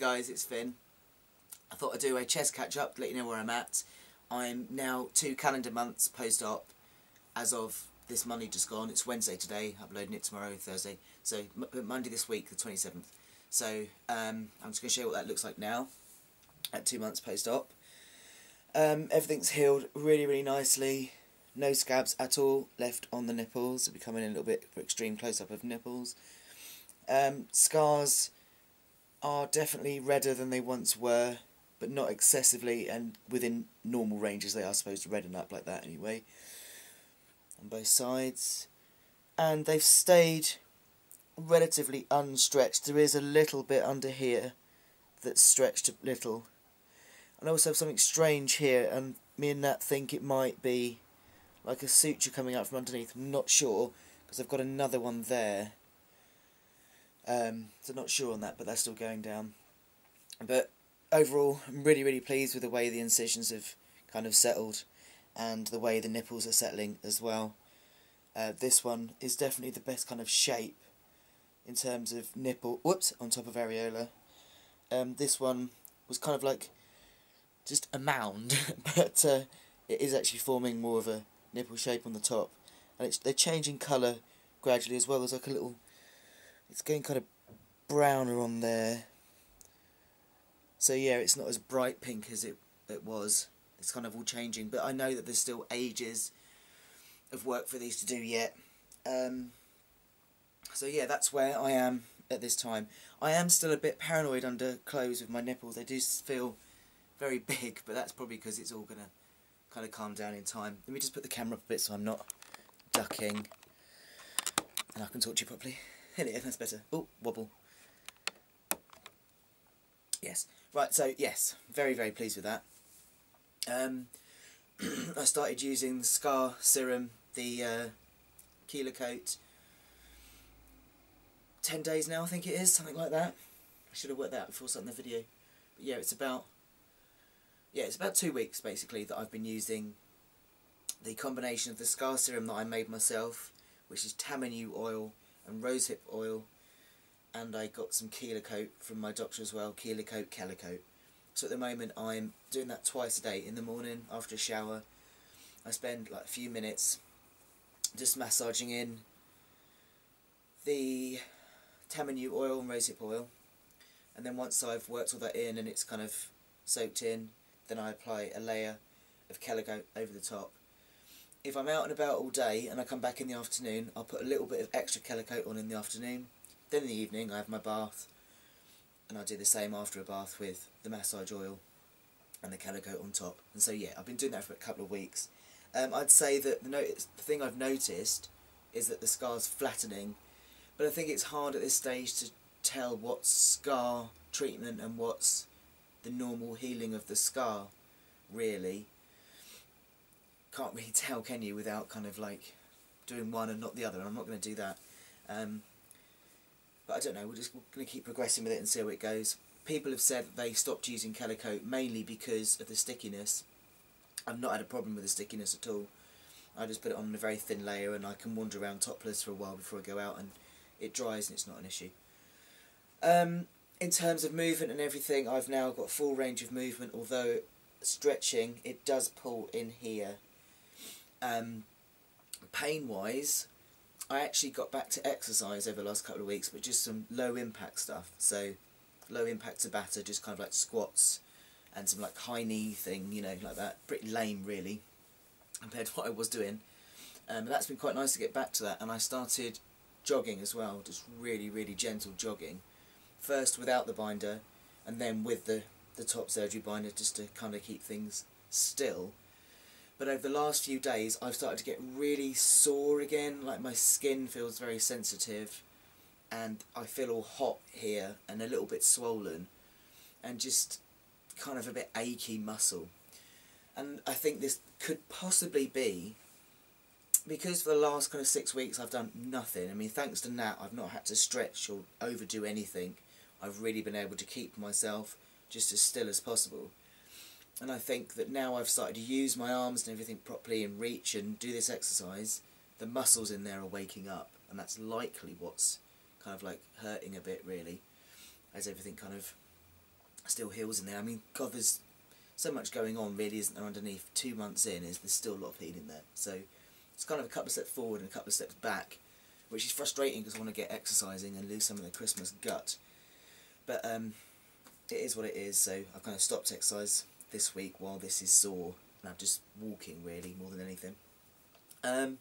guys, it's Finn. I thought I'd do a chest catch up to let you know where I'm at. I'm now 2 calendar months post-op as of this Monday just gone. It's Wednesday today, uploading it tomorrow, Thursday. So Monday this week, the 27th. So I'm just going to show you what that looks like now at 2 months post-op. Everything's healed really, really nicely. No scabs at all left on the nipples. I'll be coming in a little bit for extreme close-up of nipples. Scars are definitely redder than they once were, but not excessively, and within normal ranges they are supposed to redden up like that anyway, on both sides. And they've stayed relatively unstretched. There is a little bit under here that's stretched a little. And I also have something strange here, and me and Nat think it might be like a suture coming out from underneath. I'm not sure, because I've got another one there. So not sure on that, but that's still going down. But overall, I'm really, really pleased with the way the incisions have kind of settled, and the way the nipples are settling as well. This one is definitely the best kind of shape in terms of nipple, on top of areola. This one was kind of like just a mound, but it is actually forming more of a nipple shape on the top, and they're changing colour gradually as well. There's like a little, it's getting kind of browner on there. So yeah, it's not as bright pink as it was. It's kind of all changing, but I know that there's still ages of work for these to do yet. So yeah, that's where I am at this time. I am still a bit paranoid under clothes with my nipples. They do feel very big, but that's probably because it's all going to kind of calm down in time. Let me just put the camera up a bit so I'm not ducking, and I can talk to you properly. Here, that's better. Oh, wobble. Yes. Right, so yes, very, very pleased with that. I started using the scar serum, the kelo-cote, 10 days now I think it is, something like that. I should have worked that out before starting the video. But yeah, it's about 2 weeks basically that I've been using the combination of the scar serum that I made myself, which is tamanu oil and rosehip oil, and I got some kelo-cote from my doctor as well, kelo-cote. So at the moment I'm doing that twice a day. In the morning after a shower I spend like a few minutes just massaging in the tamanu oil and rosehip oil, and then once I've worked all that in and it's kind of soaked in, then I apply a layer of kelo-cote over the top. If I'm out and about all day and I come back in the afternoon, I'll put a little bit of extra kelo-cote on in the afternoon. Then in the evening I have my bath, and I do the same after a bath with the massage oil and the kelo-cote on top. And so yeah, I've been doing that for a couple of weeks. I'd say that the thing I've noticed is that the scar's flattening, but I think it's hard at this stage to tell what's scar treatment and what's the normal healing of the scar, really. Can't really tell, can you, without kind of like doing one and not the other, and I'm not going to do that. But I don't know, we're going to keep progressing with it and see how it goes. People have said that they stopped using kelo-cote mainly because of the stickiness. I've not had a problem with the stickiness at all. I just put it on a very thin layer and I can wander around topless for a while before I go out, and it dries and it's not an issue. In terms of movement and everything, I've now got full range of movement, although stretching, it does pull in here. Pain-wise, I actually got back to exercise over the last couple of weeks, but just some low-impact stuff. So, low-impact Tabata, just kind of like squats and some like high knee thing, you know, like that. Pretty lame, really, compared to what I was doing. But that's been quite nice to get back to that. And I started jogging as well, just really, really gentle jogging. First without the binder, and then with the top surgery binder, just to kind of keep things still. But over the last few days I've started to get really sore again, like my skin feels very sensitive, and I feel all hot here and a little bit swollen, and just kind of a bit achy muscle. And I think this could possibly be because for the last kind of 6 weeks I've done nothing. I mean, thanks to Nat, I've not had to stretch or overdo anything. I've really been able to keep myself just as still as possible. And I think that now I've started to use my arms and everything properly and reach and do this exercise, the muscles in there are waking up, and that's likely what's kind of like hurting a bit, really, as everything kind of still heals in there. I mean, God, there's so much going on, really, isn't there, underneath? 2 months in, there's still a lot of healing there. So it's kind of a couple of steps forward and a couple of steps back, which is frustrating because I want to get exercising and lose some of the Christmas gut. But it is what it is, so I've kind of stopped exercise this week while this is sore, and I'm just walking, really, more than anything. But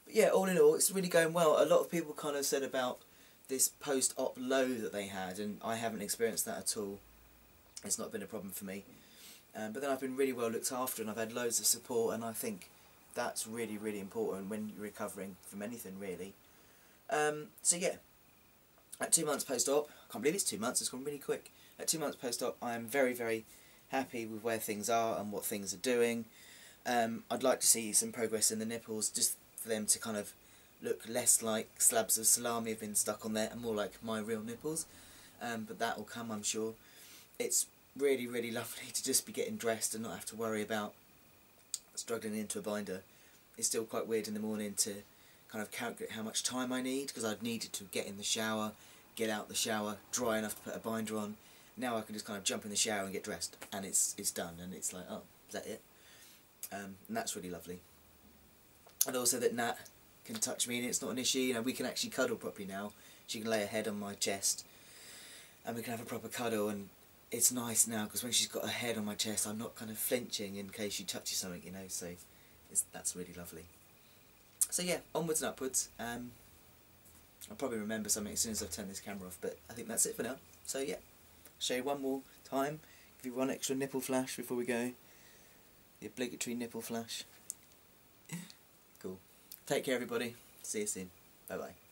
yeah, all in all, it's really going well. A lot of people kind of said about this post-op low that they had, and I haven't experienced that at all. It's not been a problem for me. But then I've been really well looked after, and I've had loads of support, and I think that's really, really important when you're recovering from anything, really. So yeah, at 2 months post-op, I can't believe it's 2 months, it's gone really quick. At 2 months post-op, I am very, very happy with where things are and what things are doing. I'd like to see some progress in the nipples, just for them to kind of look less like slabs of salami have been stuck on there and more like my real nipples. But that will come, I'm sure. It's really, really lovely to just be getting dressed and not have to worry about struggling into a binder. It's still quite weird in the morning to kind of calculate how much time I need, because I'd needed to get in the shower, get out the shower, dry enough to put a binder on. Now I can just kind of jump in the shower and get dressed, and it's done, and it's like, oh, is that it? And that's really lovely. And also that Nat can touch me and it's not an issue. You know, we can actually cuddle properly now. She can lay her head on my chest and we can have a proper cuddle, and it's nice now because when she's got her head on my chest I'm not kind of flinching in case she touches something, you know, so that's really lovely. So yeah, onwards and upwards. I'll probably remember something as soon as I've turned this camera off, but I think that's it for now. So yeah, show you one more time, give you one extra nipple flash before we go. The obligatory nipple flash. Cool. Take care everybody, see you soon, bye bye.